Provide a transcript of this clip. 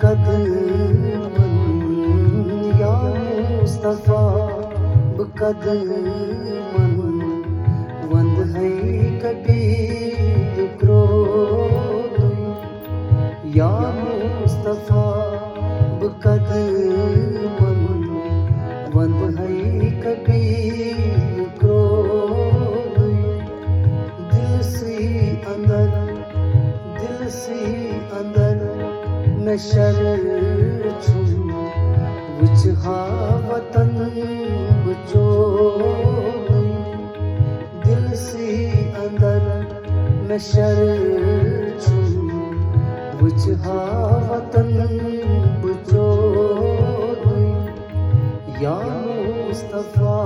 बकदमन या मुस्तफा बकदमन वंद है कभी क्रोध या मुस्तफा बकदमन वंद है कभी क्रोध दिल से अंदर मैं शर्र छू वजहा वतन बचो दिल से अंदर मैं शर्र छू वजहा वतन बचो या मुस्तफा